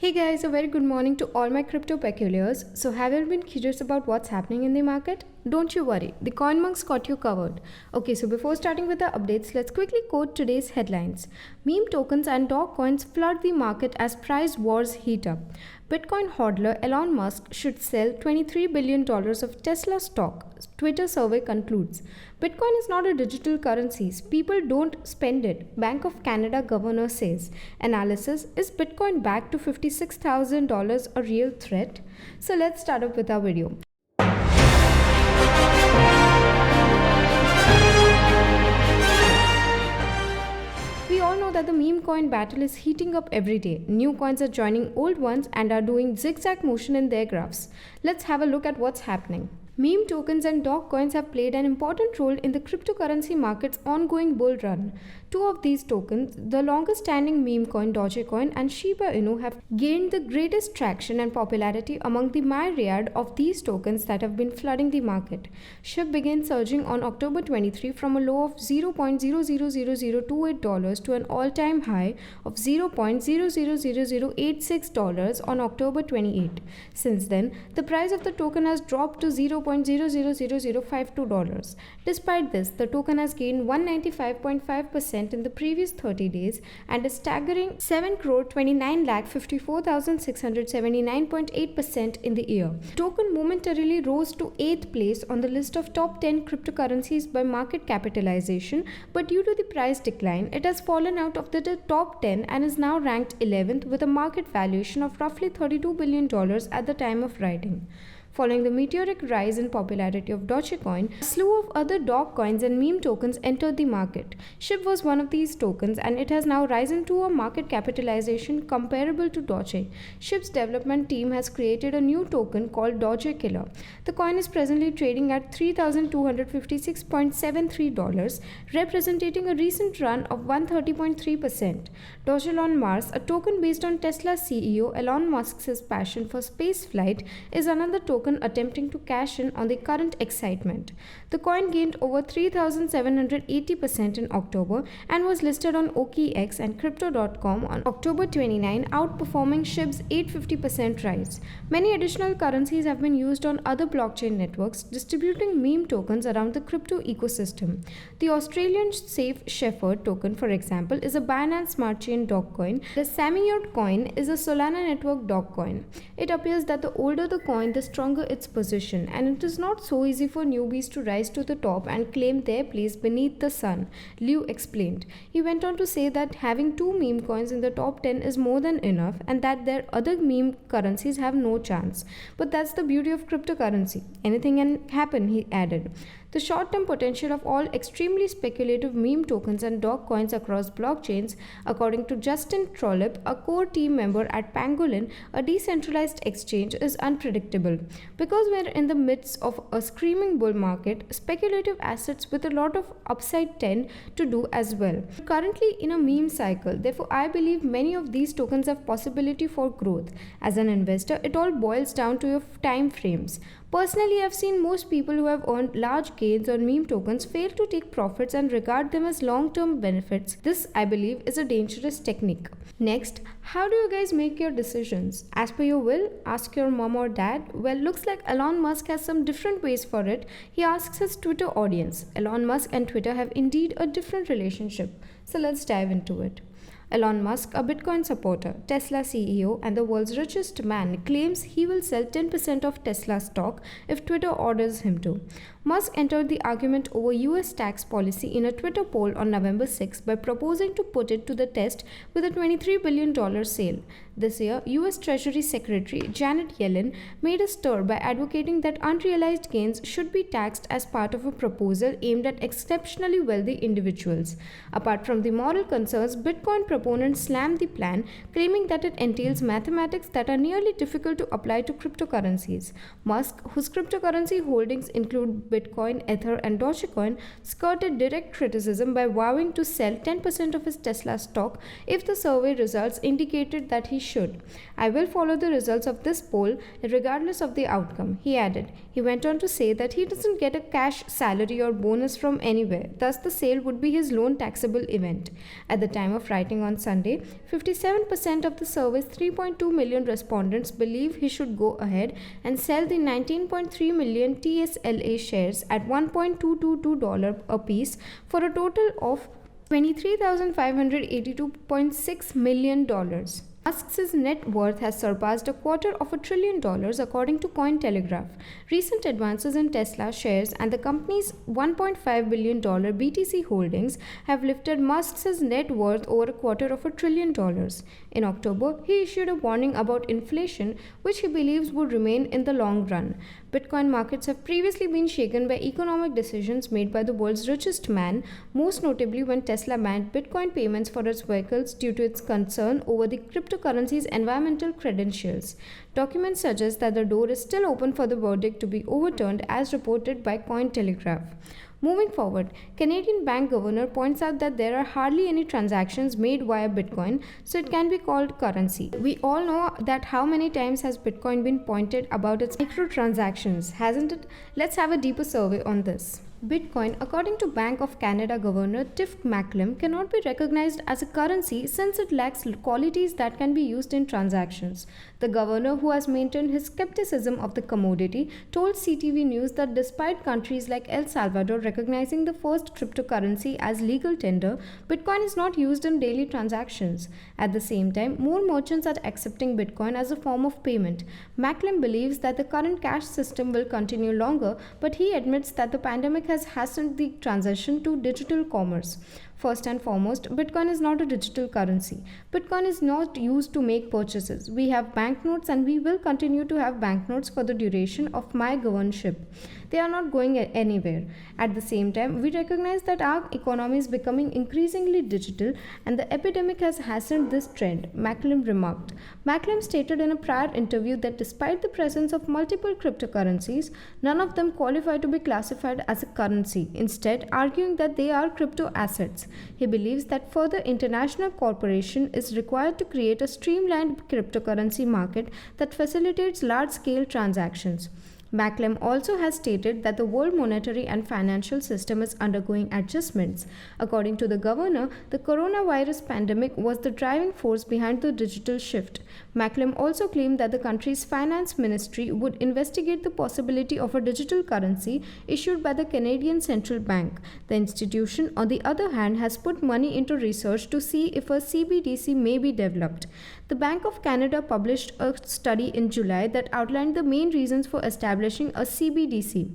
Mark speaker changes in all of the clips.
Speaker 1: Hey guys, a very good morning to all my crypto peculiars. So, have you been curious about what's happening in the market? Don't you worry, the CoinMonks got you covered. Okay, so before starting with the updates, let's quickly quote today's headlines. Meme tokens and dog coins flood the market as price wars heat up. Bitcoin hodler Elon Musk should sell $23 billion of Tesla stock. Twitter survey concludes. Bitcoin is not a digital currency. People don't spend it. Bank of Canada governor says. Analysis. Is Bitcoin back to $56,000 a real threat? So let's start up with our video. We all know that the meme coin battle is heating up every day. New coins are joining old ones and are doing zigzag motion in their graphs. Let's have a look at what's happening. Meme tokens and dog coins have played an important role in the cryptocurrency market's ongoing bull run. Two of these tokens, the longest standing meme coin Dogecoin and Shiba Inu, have gained the greatest traction and popularity among the myriad of these tokens that have been flooding the market. SHIB began surging on October 23 from a low of $0.000028 to an all-time high of $0.000086 on October 28. Since then, the price of the token has dropped to $0.000052. Despite this, the token has gained 195.5% in the previous 30 days and a staggering 7,29,54,679.8% in the year. The token momentarily rose to 8th place on the list of top 10 cryptocurrencies by market capitalization, but due to the price decline, it has fallen out of the top 10 and is now ranked 11th with a market valuation of roughly $32 billion at the time of writing. Following the meteoric rise in popularity of Dogecoin, a slew of other dog coins and meme tokens entered the market. SHIB was one of these tokens and it has now risen to a market capitalization comparable to Doge. SHIB's development team has created a new token called Doge Killer. The coin is presently trading at $3,256.73, representing a recent run of 130.3%. Doge on Mars, a token based on Tesla CEO Elon Musk's passion for spaceflight, is another token attempting to cash in on the current excitement. The coin gained over 3,780% in October and was listed on OKX and Crypto.com on October 29, outperforming SHIB's 850% rise. Many additional currencies have been used on other blockchain networks, distributing meme tokens around the crypto ecosystem. The Australian Safe Shepherd token, for example, is a Binance Smart Chain dog coin. The Samiot coin is a Solana network dog coin. It appears that the older the coin, the stronger its position, and it is not so easy for newbies to rise to the top and claim their place beneath the sun, Liu explained. He went on to say that having two meme coins in the top 10 is more than enough and that their other meme currencies have no chance. But that's the beauty of cryptocurrency. Anything can happen, he added. The short-term potential of all extremely speculative meme tokens and dog coins across blockchains, according to Justin Trollip, a core team member at Pangolin, a decentralized exchange, is unpredictable. Because we're in the midst of a screaming bull market, speculative assets with a lot of upside tend to do as well. We're currently in a meme cycle, therefore I believe many of these tokens have possibility for growth. As an investor, it all boils down to your time frames. Personally, I've seen most people who have earned large gains on meme tokens fail to take profits and regard them as long-term benefits. This, I believe, is a dangerous technique. Next, how do you guys make your decisions? As per your will, ask your mom or dad. Well, looks like Elon Musk has some different ways for it. He asks his Twitter audience. Elon Musk and Twitter have indeed a different relationship. So let's dive into it. Elon Musk, a Bitcoin supporter, Tesla CEO, and the world's richest man, claims he will sell 10% of Tesla stock if Twitter orders him to. Musk entered the argument over US tax policy in a Twitter poll on November 6 by proposing to put it to the test with a $23 billion sale. This year, US Treasury Secretary Janet Yellen made a stir by advocating that unrealized gains should be taxed as part of a proposal aimed at exceptionally wealthy individuals. Apart from the moral concerns, Bitcoin proponents slammed the plan, claiming that it entails mathematics that are nearly difficult to apply to cryptocurrencies. Musk, whose cryptocurrency holdings include Bitcoin, Ether, and Dogecoin, skirted direct criticism by vowing to sell 10% of his Tesla stock if the survey results indicated that he should. I will follow the results of this poll regardless of the outcome, he added. He went on to say that he doesn't get a cash salary or bonus from anywhere, thus the sale would be his lone taxable event. At the time of writing on on Sunday. 57% of the survey's 3.2 million respondents believe he should go ahead and sell the 19.3 million TSLA shares at $1.222 apiece for a total of $23,582.6 million. Musk's net worth has surpassed $250 billion according to Cointelegraph. Recent advances in Tesla shares and the company's $1.5 billion BTC holdings have lifted Musk's net worth over $250 billion. In October, he issued a warning about inflation, which he believes would remain in the long run. Bitcoin markets have previously been shaken by economic decisions made by the world's richest man, most notably when Tesla banned Bitcoin payments for its vehicles due to its concern over the cryptocurrency's environmental credentials. Documents suggest that the door is still open for the verdict to be overturned, as reported by Cointelegraph. Moving forward, Canadian Bank Governor points out that there are hardly any transactions made via Bitcoin, so it can be called currency. We all know that how many times has Bitcoin been pointed about its microtransactions, hasn't it? Let's have a deeper survey on this. Bitcoin, according to Bank of Canada Governor Tiff Macklem, cannot be recognized as a currency since it lacks qualities that can be used in transactions. The governor, who has maintained his skepticism of the commodity, told CTV News that despite countries like El Salvador recognizing the first cryptocurrency as legal tender, Bitcoin is not used in daily transactions. At the same time, more merchants are accepting Bitcoin as a form of payment. Macklem believes that the current cash system will continue longer, but he admits that the pandemic has hastened the transition to digital commerce. First and foremost, Bitcoin is not a digital currency. Bitcoin is not used to make purchases. We have banknotes and we will continue to have banknotes for the duration of my governorship. They are not going anywhere. At the same time, we recognize that our economy is becoming increasingly digital and the epidemic has hastened this trend, Macklem remarked. Macklem stated in a prior interview that despite the presence of multiple cryptocurrencies, none of them qualify to be classified as a currency, instead arguing that they are crypto assets. He believes that further international cooperation is required to create a streamlined cryptocurrency market that facilitates large-scale transactions. Macklem also has stated that the world monetary and financial system is undergoing adjustments. According to the governor, the coronavirus pandemic was the driving force behind the digital shift. Macklem also claimed that the country's finance ministry would investigate the possibility of a digital currency issued by the Canadian Central Bank. The institution, on the other hand, has put money into research to see if a CBDC may be developed. The Bank of Canada published a study in July that outlined the main reasons for establishing a CBDC.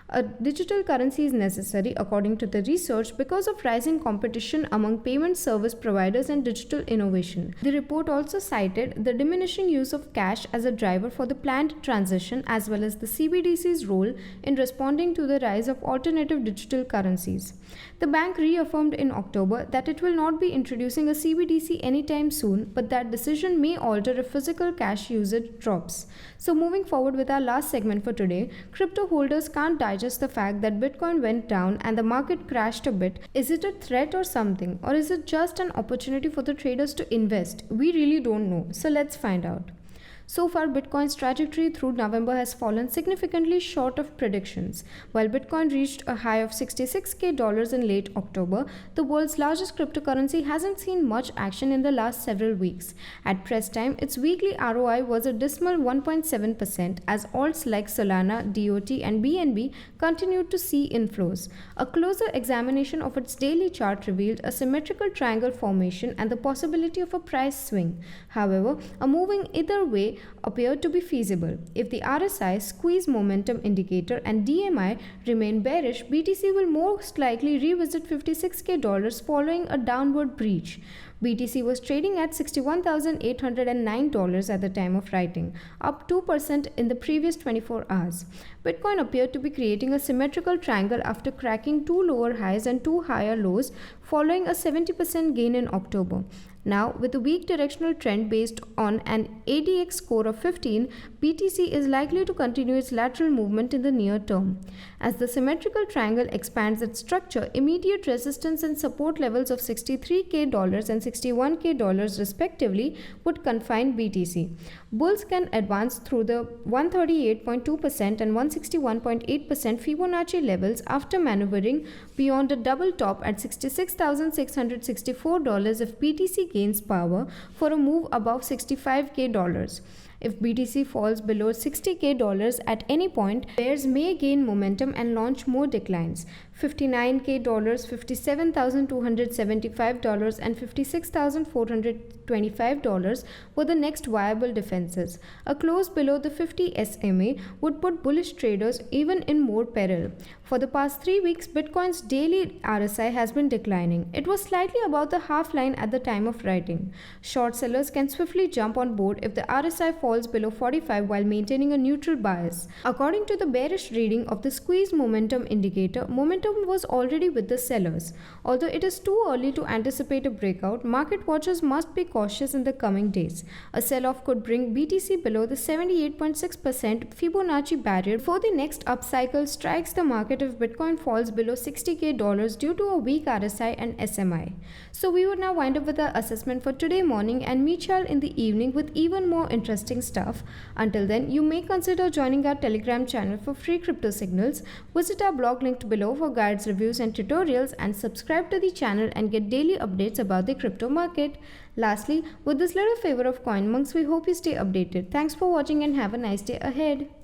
Speaker 1: A digital currency is necessary, according to the research, because of rising competition among payment service providers and digital innovation. The report also cited the diminishing use of cash as a driver for the planned transition, as well as the CBDC's role in responding to the rise of alternative digital currencies. The bank reaffirmed in October that it will not be introducing a CBDC anytime soon, but that decision may alter if physical cash usage drops. So moving forward with our last segment for today, crypto holders can't digest the fact that Bitcoin went down and the market crashed a bit. Is it a threat or something? Or is it just an opportunity for the traders to invest? We really don't know. So let's find out. So far, Bitcoin's trajectory through November has fallen significantly short of predictions. While Bitcoin reached a high of $66,000 in late October, the world's largest cryptocurrency hasn't seen much action in the last several weeks. At press time, its weekly ROI was a dismal 1.7% as alts like Solana, DOT, and BNB continued to see inflows. A closer examination of its daily chart revealed a symmetrical triangle formation and the possibility of a price swing. However, a moving either way appeared to be feasible. If the RSI, squeeze momentum indicator, and DMI remain bearish, BTC will most likely revisit $56,000 following a downward breach. BTC was trading at $61,809 at the time of writing, up 2% in the previous 24 hours. Bitcoin appeared to be creating a symmetrical triangle after cracking two lower highs and two higher lows, following a 70% gain in October. Now, with a weak directional trend based on an ADX score of 15, BTC is likely to continue its lateral movement in the near term. As the symmetrical triangle expands its structure, immediate resistance and support levels of $63,000 and 161K dollars respectively would confine BTC. Bulls can advance through the 138.2% and 161.8% Fibonacci levels after maneuvering beyond a double top at $66,664 if BTC gains power for a move above 65K dollars. If BTC falls below $60K at any point, bears may gain momentum and launch more declines. $59K, $57,275 and $56,425 were the next viable defenses. A close below the 50 SMA would put bullish traders even in more peril. For the past 3 weeks, Bitcoin's daily RSI has been declining. It was slightly above the half line at the time of writing. Short sellers can swiftly jump on board if the RSI falls below 45 while maintaining a neutral bias. According to the bearish reading of the squeeze momentum indicator, momentum was already with the sellers. Although it is too early to anticipate a breakout, market watchers must be cautious in the coming days. A sell-off could bring BTC below the 78.6% Fibonacci barrier before the next upcycle strikes the market if Bitcoin falls below $60K due to a weak RSI and SMI. So we would now wind up with our assessment for today morning and meet y'all in the evening with even more interesting stuff. Until then, you may consider joining our Telegram channel for free crypto signals. Visit our blog linked below for guides, reviews and tutorials, and subscribe to the channel and get daily updates about the crypto market. Lastly, with this little favor of CoinMonks, we hope you stay updated. Thanks for watching and have a nice day ahead.